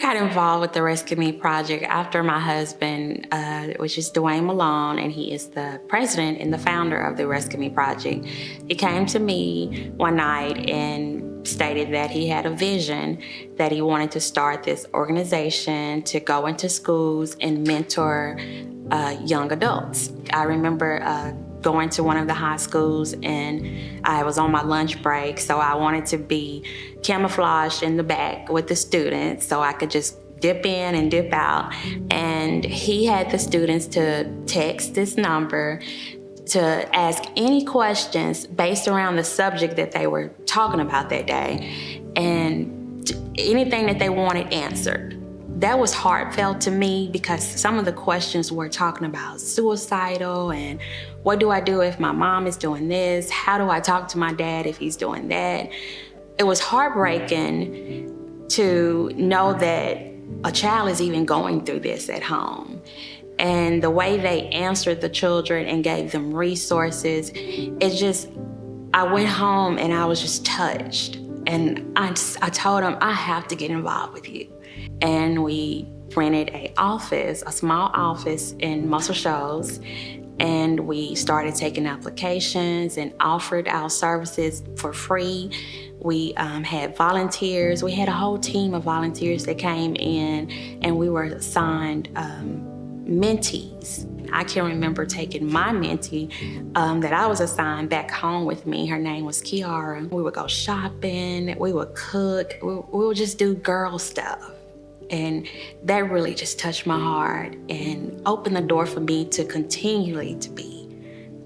got involved with the Rescue Me Project after my husband, which is Malone, and he is the president and the founder of the Rescue Me Project. He came to me one night and stated that he had a vision that he wanted to start this organization to go into schools and mentor young adults. I remember going to one of the high schools, and I was on my lunch break, so I wanted to be camouflaged in the back with the students so I could just dip in and dip out. And he had the students to text this number to ask any questions based around the subject that they were talking about that day, and anything that they wanted answered. That was heartfelt to me because some of the questions were talking about suicidal and what do I do if my mom is doing this? How do I talk to my dad if he's doing that? It was heartbreaking to know that a child is even going through this at home. And the way they answered the children and gave them resources, I went home and I was just touched. And I told them, I have to get involved with you. And we rented a small office in Muscle Shoals, and we started taking applications and offered our services for free. We had volunteers. We had a whole team of volunteers that came in, and we were assigned mentees. I can remember taking my mentee that I was assigned back home with me. Her name was Kiara. We would go shopping, we would cook, we would just do girl stuff. And that really just touched my heart and opened the door for me to continually to be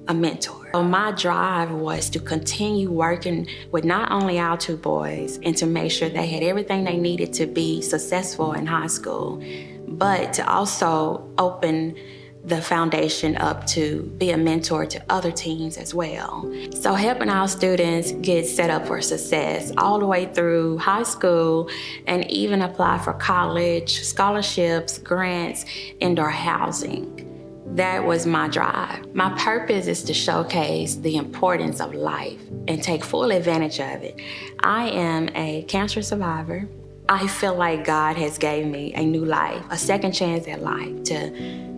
a mentor. So my drive was to continue working with not only our two boys and to make sure they had everything they needed to be successful in high school, but to also open the foundation up to be a mentor to other teens as well. So helping our students get set up for success all the way through high school and even apply for college, scholarships, grants, indoor housing. That was my drive. My purpose is to showcase the importance of life and take full advantage of it. I am a cancer survivor. I feel like God has gave me a new life, a second chance at life to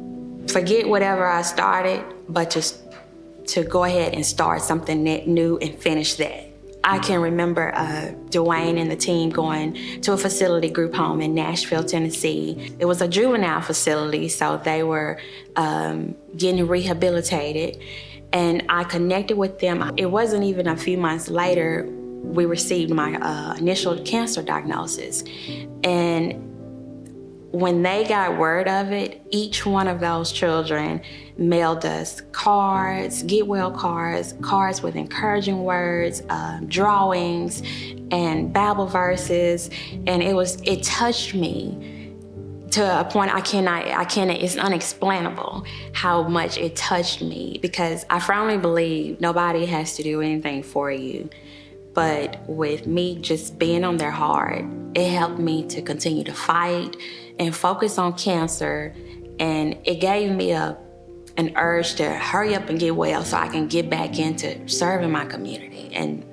forget whatever I started, but just to go ahead and start something new and finish that. I can remember Dwayne and the team going to a facility group home in Nashville, Tennessee. It was a juvenile facility, so they were getting rehabilitated, and I connected with them. It wasn't even a few months later we received my initial cancer diagnosis, and when they got word of it, each one of those children mailed us cards, get well cards, cards with encouraging words, drawings, and Bible verses. And it touched me to a point I cannot, it's unexplainable how much it touched me, because I firmly believe nobody has to do anything for you. But with me just being on their heart, it helped me to continue to fight and focus on cancer. And it gave me an urge to hurry up and get well so I can get back into serving my community and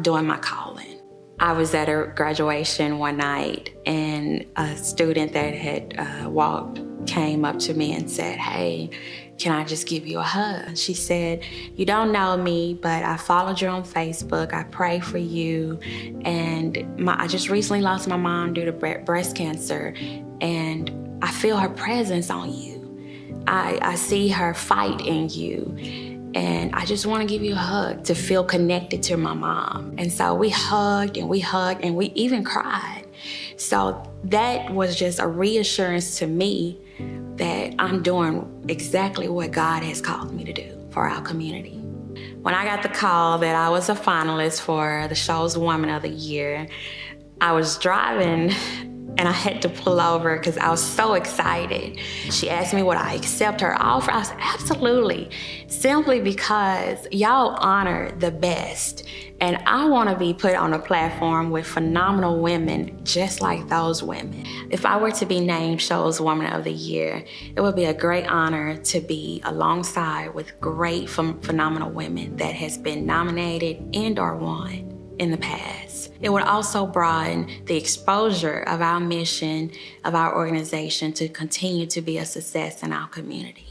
doing my calling. I was at a graduation one night, and a student that had walked came up to me and said, "Hey, can I just give you a hug?" She said, "You don't know me, but I followed you on Facebook. I pray for you. And I just recently lost my mom due to breast cancer, and I feel her presence on you. I see her fight in you. And I just want to give you a hug to feel connected to my mom." And so we hugged and we even cried. So that was just a reassurance to me that I'm doing exactly what God has called me to do for our community. When I got the call that I was a finalist for the show's Woman of the Year, I was driving and I had to pull over because I was so excited. She asked me would I accept her offer. I said, absolutely, simply because y'all honor the best. And I want to be put on a platform with phenomenal women just like those women. If I were to be named Show's Woman of the Year, it would be a great honor to be alongside with great phenomenal women that has been nominated and or won in the past. It would also broaden the exposure of our mission, of our organization, to continue to be a success in our community.